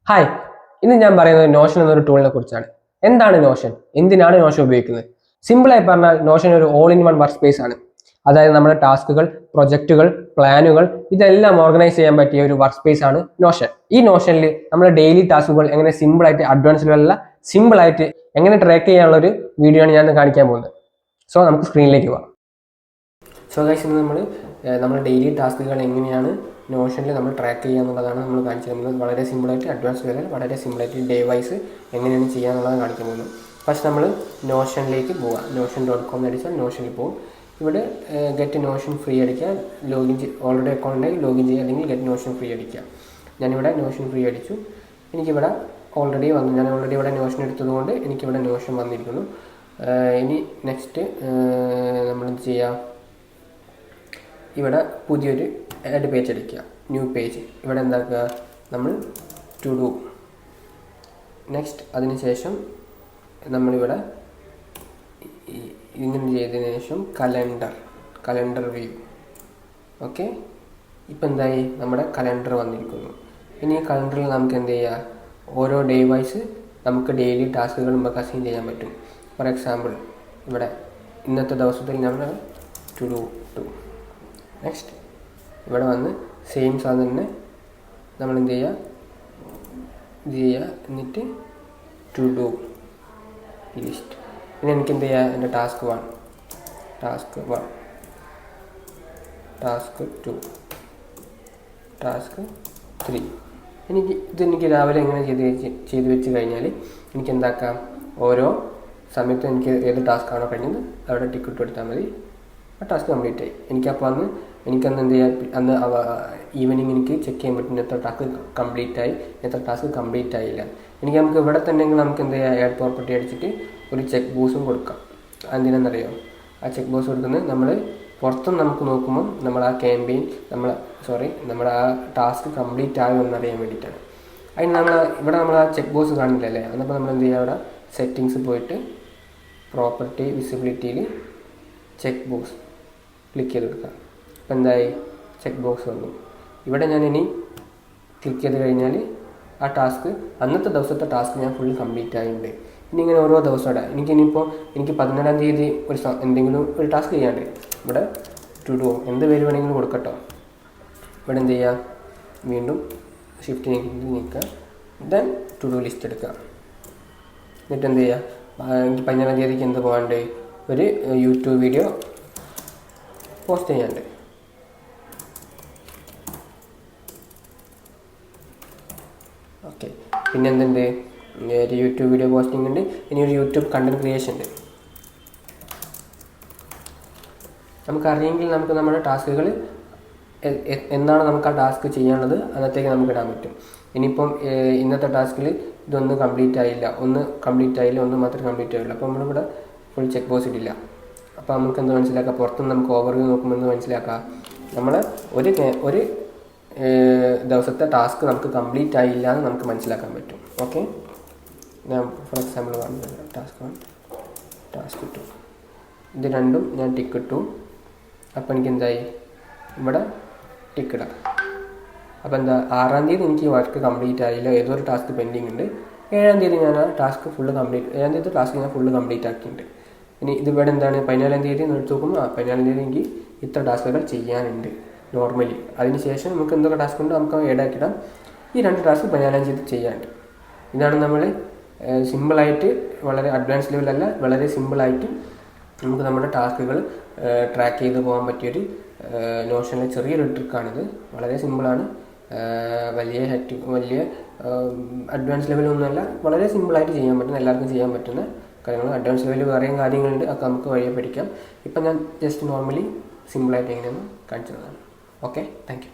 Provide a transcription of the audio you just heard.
Hi, ഇന്ന് ഞാൻ പറയുന്നത് നോഷൻ എന്നൊരു ടൂളിനെ കുറിച്ചാണ്. എന്താണ് നോഷൻ? എന്തിനാണ് നോഷൻ ഉപയോഗിക്കുന്നത്? സിമ്പിളായി പറഞ്ഞാൽ നോഷൻ ഒരു all in one work space ആണ്. അതായത് നമ്മുടെ ടാസ്കുകൾ, പ്രൊജക്റ്റുകൾ, പ്ലാനുകൾ ഇതെല്ലാം ഓർഗനൈസ് ചെയ്യാൻ പറ്റിയ ഒരു വർക്ക് സ്പേസ് ആണ് നോഷൻ. ഈ നോഷനിൽ നമ്മുടെ ഡെയിലി ടാസ്കുകൾ എങ്ങനെ സിമ്പിളായിട്ട് അഡ്വാൻസ് ലെവലിലുള്ള സിമ്പിളായിട്ട് എങ്ങനെ ട്രാക്ക് ചെയ്യാനുള്ള ഒരു വീഡിയോ ആണ് ഞാൻ കാണിക്കാൻ പോകുന്നത്. സോ നമുക്ക് സ്ക്രീനിലേക്ക് പോകാം. സോ ഗൈസ്, ഇന്ന് നമ്മൾ ഡെയിലി ടാസ്കുകൾ എങ്ങനെയാണ് നോഷനിൽ നമ്മൾ ട്രാക്ക് ചെയ്യുക എന്നുള്ളതാണ് നമ്മൾ കാണിച്ചു തരുന്നത്. വളരെ സിമ്പിളായിട്ട് അഡ്വാൻസ് ലെവൽ വളരെ സിമ്പിളായിട്ട് ഡേ വൈസ് എങ്ങനെയാണ് ചെയ്യുക എന്നുള്ളതാണ് കാണിക്കാൻ പോകുന്നത്. ഫസ്റ്റ് നമ്മൾ നോഷനിലേക്ക് പോവുക. notion.com അടിച്ചാൽ നോഷനിൽ പോകും. ഇവിടെ ഗെറ്റ് നോഷൻ ഫ്രീ അടിക്കുക. ഓൾറെഡി അക്കൗണ്ട് ഉണ്ടെങ്കിൽ ലോഗിൻ ചെയ്യുക, അല്ലെങ്കിൽ ഗെറ്റ് നോഷൻ ഫ്രീ അടിക്കുക. ഞാനിവിടെ നോഷൻ ഫ്രീ അടിച്ചു. എനിക്കിവിടെ ഓൾറെഡി വന്നു. ഞാൻ ഓൾറെഡി ഇവിടെ നോഷൻ എടുത്തതുകൊണ്ട് എനിക്കിവിടെ നോഷൻ വന്നിരിക്കുന്നു. ഇനി നെക്സ്റ്റ് നമ്മളെന്ത് ചെയ്യുക, ഇവിടെ പുതിയൊരു ആഡ് പേജ് അടിക്കുക, ന്യൂ പേജ്. ഇവിടെ എന്താക്കുക, നമ്മൾ ടു ഡു. നെക്സ്റ്റ് അതിനുശേഷം നമ്മളിവിടെ ഇങ്ങനെ ചെയ്തതിന് ശേഷം കലണ്ടർ വ്യൂ. ഓക്കെ, ഇപ്പം എന്തായി, നമ്മുടെ കലണ്ടർ വന്നിരിക്കുന്നു. ഇനി ഈ കലണ്ടറിൽ നമുക്ക് എന്ത് ചെയ്യുക, ഓരോ ഡേ വൈസ് നമുക്ക് ഡെയിലി ടാസ്കുകൾ നമുക്ക് അസൈൻ ചെയ്യാൻ പറ്റും. ഫോർ എക്സാമ്പിൾ ഇവിടെ ഇന്നത്തെ ദിവസത്തിൽ നമ്മൾ ടു ഡു 2. നെക്സ്റ്റ് ഇവിടെ വന്ന് സെയിം സാധനം തന്നെ നമ്മൾ എന്ത് ചെയ്യുക, എന്നിട്ട് ടു ഡു ലിസ്റ്റ്. പിന്നെ എനിക്ക് എന്ത് ചെയ്യുക, എൻ്റെ ടാസ്ക് 1, ടാസ്ക് 2, ടാസ്ക് 3. ഇതെനിക്ക് രാവിലെ എങ്ങനെ ചെയ്ത് വെച്ച് കഴിഞ്ഞാൽ എനിക്ക് എന്താക്കാം, ഓരോ സമയത്തും എനിക്ക് ഏത് ടാസ്ക്കാണോ കഴിഞ്ഞത് അവിടെ ടിക്കറ്റ് എടുത്താൽ മതി, ആ ടാസ്ക് കംപ്ലീറ്റ് ആയി. എനിക്കന്ന് എന്ത് ചെയ്യാം, അന്ന് ഈവനിങ് എനിക്ക് ചെക്ക് ചെയ്യാൻ പറ്റും എത്ര ടാസ്ക് കംപ്ലീറ്റ് ആയി, എത്ര ടാസ്ക് കംപ്ലീറ്റ് ആയില്ല. നമുക്ക് ഇവിടെ തന്നെ നമുക്ക് എന്ത് ചെയ്യാം, ആഡ് പ്രോപ്പർട്ടി അടിച്ചിട്ട് ഒരു ചെക്ക് ബോക്സും കൊടുക്കാം. എന്തിനാണെന്നറിയോ, ആ ചെക്ക് ബോക്സ് കൊടുക്കുന്നത് നമ്മൾ പുറത്തും നമുക്ക് നോക്കുമ്പോൾ നമ്മൾ ആ ക്യാമ്പയിൻ നമ്മൾ ആ ടാസ്ക് കംപ്ലീറ്റ് ആയോ എന്നറിയാൻ വേണ്ടിയിട്ടാണ്. അതിന് നമ്മൾ ആ ചെക്ക് ബോക്സ് കാണില്ലല്ലേ, എന്നപ്പോൾ നമ്മൾ എന്ത് ചെയ്യുക, അവിടെ സെറ്റിങ്സ് പോയിട്ട് പ്രോപ്പർട്ടി വിസിബിലിറ്റിയിൽ ചെക്ക് ബോക്സ് ക്ലിക്ക് ചെയ്ത് കൊടുക്കാം. അപ്പോൾ എന്തായി, ചെക്ക് ബോക്സ് വന്നു. ഇവിടെ ഞാൻ ഇനി ക്ലിക്ക് ചെയ്ത് കഴിഞ്ഞാൽ ആ ടാസ്ക്, അന്നത്തെ ദിവസത്തെ ടാസ്ക് ഞാൻ ഫുള്ള് കംപ്ലീറ്റ് ആയിട്ടുണ്ട്. ഇനി ഇങ്ങനെ ഓരോ ദിവസം ഇടാം. എനിക്ക് 14-ാം തീയതി എന്തെങ്കിലും ഒരു ടാസ്ക് ചെയ്യാണ്ട് ഇവിടെ ടു ഡു എന്ത് പേര് വേണമെങ്കിലും കൊടുക്കട്ടോ. ഇവിടെ എന്ത് ചെയ്യുക, വീണ്ടും ഷിഫ്റ്റ് നീക്കുക, ദെൻ ടു ഡു ലിസ്റ്റ് എടുക്കുക. എന്നിട്ട് എന്ത് ചെയ്യുക, എനിക്ക് 14-ാം തീയതിക്ക് എന്ത് പോകാണ്ട്, ഒരു യൂട്യൂബ് വീഡിയോ പോസ്റ്റ് ചെയ്യാണ്ട്. ഓക്കെ, പിന്നെ എന്തുണ്ട്, ഒരു യൂട്യൂബ് വീഡിയോ പോസ്റ്റിംഗ് ഉണ്ട്. ഇനി ഒരു യൂട്യൂബ് കണ്ടന്റ് ക്രിയേഷൻ ഉണ്ട്. നമുക്കറിയെങ്കിൽ നമുക്ക് നമ്മുടെ ടാസ്കുകൾ എന്നാണ് നമുക്ക് ആ ടാസ്ക് ചെയ്യാനുള്ളത് അന്നത്തേക്ക് നമുക്ക് ഇടാൻ പറ്റും. ഇനിയിപ്പം ഇന്നത്തെ ടാസ്കിൽ ഒന്ന് കംപ്ലീറ്റ് ആയില്ല, ഒന്ന് മാത്രമേ കംപ്ലീറ്റ് ആയില്ല. അപ്പോൾ നമ്മളിവിടെ ഫുൾ ചെക്ക് ബോക്സ് ഇടില്ല. അപ്പോൾ നമുക്ക് എന്ത് മനസ്സിലാക്കാം, പുറത്തുനിന്ന് നമുക്ക് ഓവർവ്യൂ നോക്കുമ്പോൾ എന്ത് മനസ്സിലാക്കാം, നമ്മൾ ഒരു ദിവസത്തെ ടാസ്ക് നമുക്ക് കംപ്ലീറ്റ് ആയില്ല എന്ന് നമുക്ക് മനസ്സിലാക്കാൻ പറ്റും. ഓക്കെ, ഞാൻ ഫോർ എക്സാമ്പിൾ പറഞ്ഞത് ടാസ്ക് 1, ടാസ്ക് 2, ഇത് രണ്ടും ഞാൻ ടിക്ക് ഇട്ടു. അപ്പോൾ എനിക്ക് എന്തായി, ഇവിടെ ടിക്ക് ഇടാം. അപ്പോൾ എന്താ, 6-ാം തീയതി എനിക്ക് വർക്ക് കംപ്ലീറ്റ് ആയില്ല, ഏതോ ഒരു ടാസ്ക് പെൻഡിങ് ഉണ്ട്. 7-ാം തീയതി ഞാൻ ആ ടാസ്ക് ഫുള്ള് കംപ്ലീറ്റ്, 7-ാം തീയതി ടാസ്ക് ഞാൻ ഫുള്ള് കംപ്ലീറ്റ് ആക്കിയിട്ടുണ്ട്. ഇനി ഇതിവിടെ എന്താണ്, 14-ാം തീയതി എടുത്ത് നോക്കുമ്പോൾ 14-ാം തീയതി എനിക്ക് ഇത്ര ടാസ്കുകൾ ചെയ്യാനുണ്ട് നോർമലി. അതിനുശേഷം നമുക്ക് എന്തൊക്കെ ടാസ്ക് ഉണ്ടോ നമുക്ക് ആഡ് ആക്കിയിടാം. ഈ 2 ടാസ്ക് 14-ാം തീയതി ചെയ്യാനുണ്ട്. ഇതാണ് നമ്മൾ സിമ്പിളായിട്ട്, വളരെ അഡ്വാൻസ് ലെവലല്ല, വളരെ സിമ്പിളായിട്ട് നമുക്ക് നമ്മുടെ ടാസ്കുകൾ ട്രാക്ക് ചെയ്ത് പോകാൻ പറ്റിയൊരു നോഷനിലെ ചെറിയൊരു ട്രിക്കാണിത്. വളരെ സിമ്പിളാണ്, വലിയ അഡ്വാൻസ് ലെവലൊന്നുമല്ല, വളരെ സിമ്പിളായിട്ട് ചെയ്യാൻ പറ്റുന്ന, എല്ലാവർക്കും ചെയ്യാൻ പറ്റുന്ന കാര്യങ്ങൾ. അഡ്വാൻസ് ലെവലിൽ വേറെയും കാര്യങ്ങളുണ്ട്, അതൊക്കെ നമുക്ക് വഴിയെ പഠിക്കാം. ഇപ്പം ഞാൻ ജസ്റ്റ് നോർമലി സിമ്പിളായിട്ട് എങ്ങനെയാണ് കാണിച്ചു തന്നതാണ്. Okay, thank you.